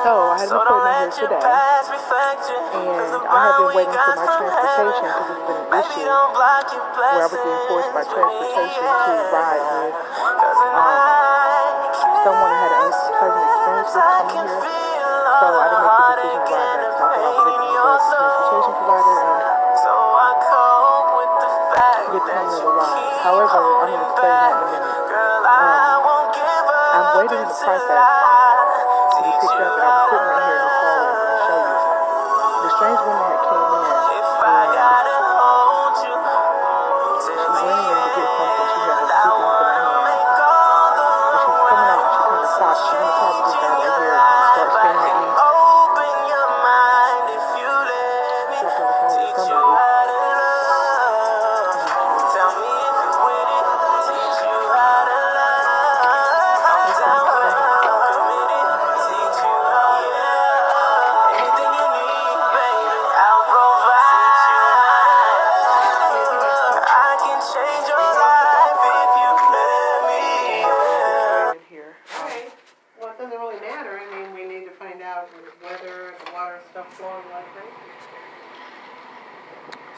So I had an appointment here today, and I have been waiting for my transportation because it's been an issue where I was being forced by transportation to ride with someone I had an unpleasant experience with coming here. So I didn't make the decision to ride back because I thought I was making the transportation provider and get to another ride. However, I'm going to explain that in a minute. I'm waiting in the process to be picked up, and I was sitting right here in this hallway. I'm going to show you. The strange woman had came in, and she went in to get something. She had like two things in her hand. And she was coming out, and she kind of stopped. She went to talk to this guy right here, start staring at me. Dropped on the phone with somebody.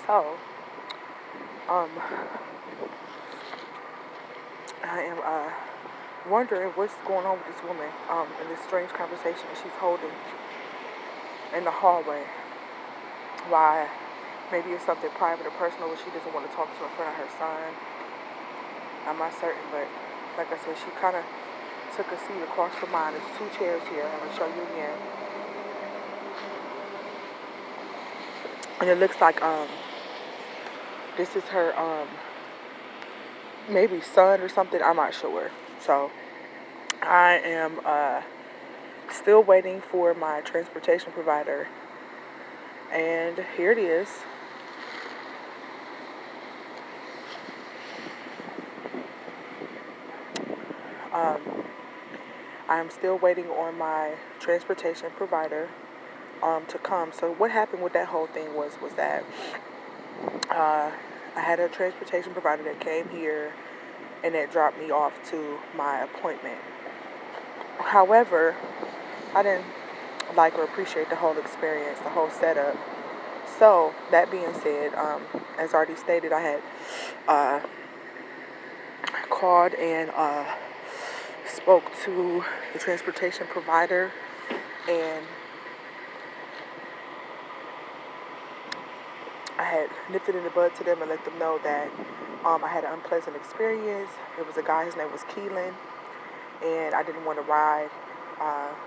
So, I am wondering what's going on with this woman in this strange conversation that she's holding in the hallway. Why? Maybe it's something private or personal that she doesn't want to talk to in front of her son. I'm not certain, but like I said, she kind of took a seat across from mine. There's two chairs here. I'm going to show you again. And it looks like this is her maybe son or something. I'm not sure. So I am still waiting for my transportation provider, and here it is. I'm still waiting on my transportation provider to come. So what happened with that whole thing was that I had a transportation provider that came here and that dropped me off to my appointment. However, I didn't like or appreciate the whole experience, the whole setup. So that being said, as already stated, I had called and spoke to the transportation provider, and I had nipped it in the bud to them and let them know that I had an unpleasant experience. It was a guy, his name was Keelan, and I didn't want to ride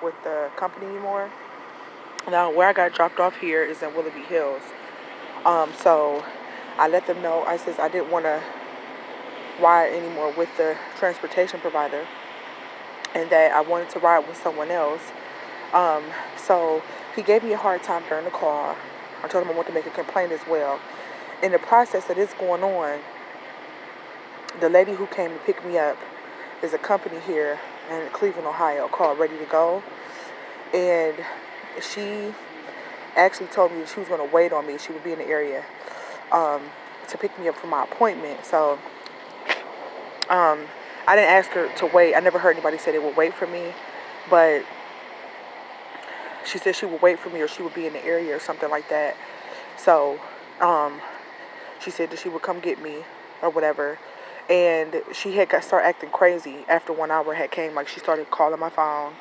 with the company anymore. Now, where I got dropped off here is in Willoughby Hills. So I let them know, I says I didn't want to ride anymore with the transportation provider and that I wanted to ride with someone else. So he gave me a hard time during the call. I told him I wanted to make a complaint as well. In the process of this going on, the lady who came to pick me up is a company here in Cleveland, Ohio called Ready to Go. And she actually told me that she was going to wait on me. She would be in the area to pick me up for my appointment. So I didn't ask her to wait. I never heard anybody say they would wait for me. But she said she would wait for me or she would be in the area or something like that. So she said that she would come get me or whatever. And she had started acting crazy after 1 hour had came. Like, she started calling my phone,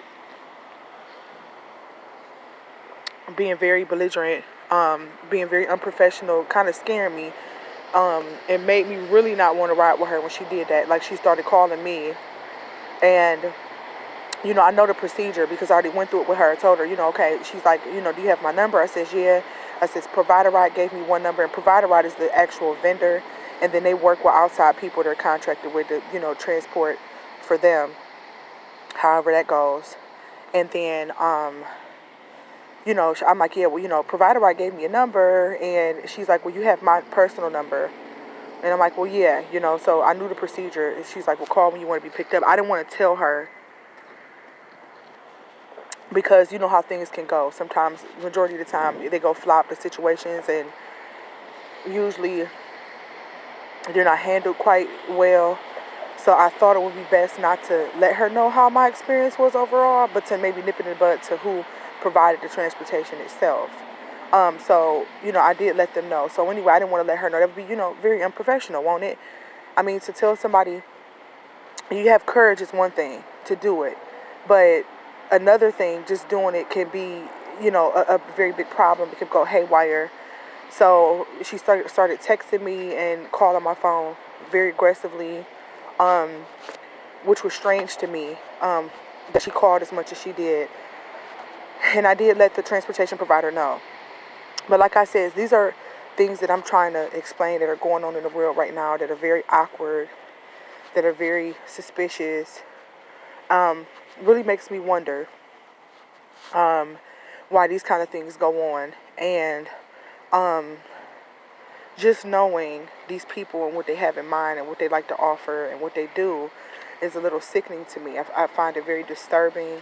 being very belligerent, being very unprofessional, kind of scaring me. It made me really not want to ride with her when she did that. Like, she started calling me, and you know, I know the procedure because I already went through it with her. I told her, you know, okay. She's like, you know, do you have my number? I says, yeah. I says, Provider Ride gave me one number, and Provider Ride is the actual vendor, and then they work with outside people that are contracted with the, you know, transport for them, however that goes. And then, you know, I'm like, yeah, well, you know, Provider Ride gave me a number, and she's like, well, you have my personal number. And I'm like, well, yeah, you know, so I knew the procedure. And she's like, well, call when you want to be picked up. I didn't want to tell her because you know how things can go. Sometimes, majority of the time, they go flop the situations, and usually they're not handled quite well. So I thought it would be best not to let her know how my experience was overall, but to maybe nip it in the bud to who provided the transportation itself. So, I did let them know. So anyway, I didn't want to let her know. That would be, very unprofessional, won't it? I mean, to tell somebody you have courage is one thing to do it, but another thing, just doing it can be, a very big problem. It could go haywire. So she started texting me and calling my phone very aggressively, um, which was strange to me, that she called as much as she did. And I did let the transportation provider know. But like I said, these are things that I'm trying to explain that are going on in the world right now that are very awkward, that are very suspicious. Really makes me wonder why these kind of things go on. And just knowing these people and what they have in mind and what they like to offer and what they do is a little sickening to me. I find it very disturbing,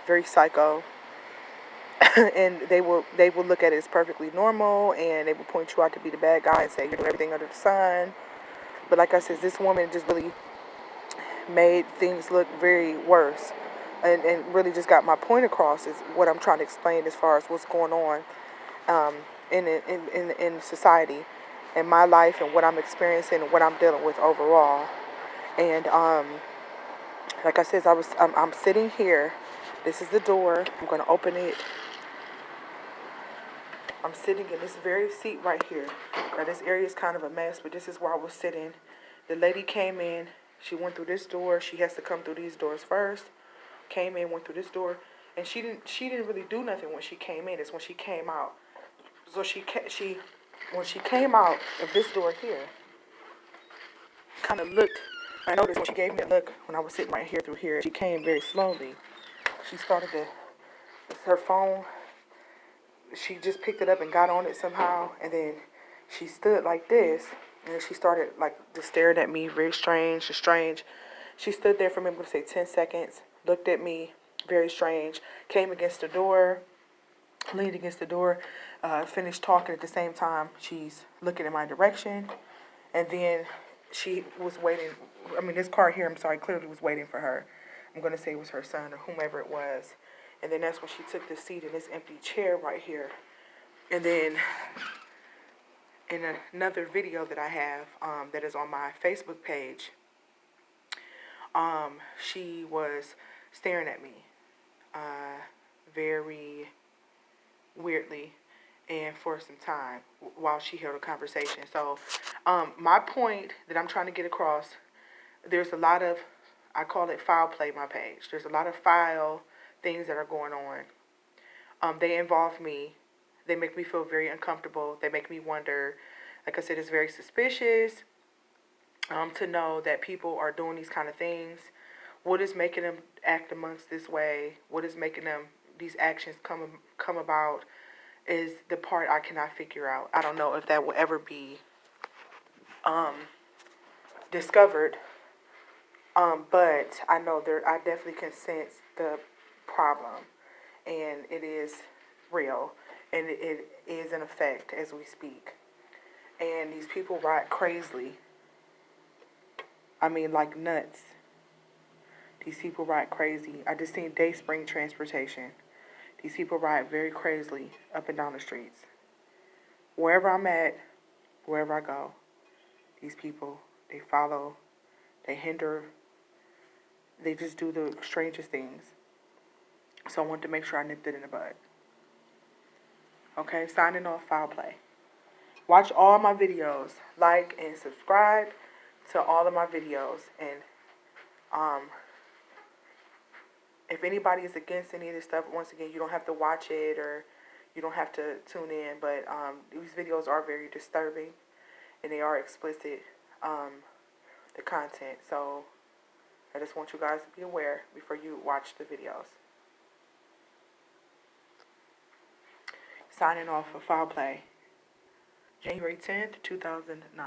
very psycho. And they will look at it as perfectly normal, and they will point you out to be the bad guy and say you're doing everything under the sun. But like I said, this woman just really made things look very worse, and really just got my point across is what I'm trying to explain as far as what's going on, um, in society, in my life, and what I'm experiencing and what I'm dealing with overall. And like I said, I'm sitting here. This is the door. I'm going to open it. I'm sitting in this very seat right here. Now this area is kind of a mess, but this is where I was sitting. The lady came in. She went through this door. She has to come through these doors first. Came in, went through this door, and she didn't really do nothing when she came in. It's when she came out. So when she came out of this door here, kind of looked. I noticed when she gave me a look when I was sitting right here through here. She came very slowly. She started to her phone. She just picked it up and got on it somehow, and then she stood like this, and then she started like just staring at me, very strange. She stood there for maybe, I'm gonna say 10 seconds, looked at me, very strange, came against the door, leaned against the door, finished talking at the same time. She's looking in my direction, and then she was waiting. I mean, this car here, I'm sorry, clearly was waiting for her. I'm going to say it was her son or whomever it was. And then that's when she took the seat in this empty chair right here. And then in another video that I have that is on my Facebook page, she was staring at me very weirdly and for some time while she held a conversation. So my point that I'm trying to get across, there's a lot of, I call it foul play, my page. There's a lot of foul things that are going on. They involve me. They make me feel very uncomfortable. They make me wonder. Like I said, it's very suspicious to know that people are doing these kind of things. What is making them act amongst this way? What is making them, these actions come about, is the part I cannot figure out. I don't know if that will ever be discovered, but I know I definitely can sense the problem, and it is real, and it is in effect as we speak. And these people ride crazily. I mean, like nuts. These people ride crazy. I just seen Dayspring Transportation. These people ride very crazily up and down the streets. Wherever I'm at, wherever I go, these people, they follow, they hinder, they just do the strangest things. So I wanted to make sure I nipped it in the bud. Okay, signing off, foul play. Watch all my videos. Like and subscribe to all of my videos. And if anybody is against any of this stuff, once again, you don't have to watch it or you don't have to tune in. But these videos are very disturbing and they are explicit, the content. So I just want you guys to be aware before you watch the videos. Signing off for foul play. January 10th, 2009.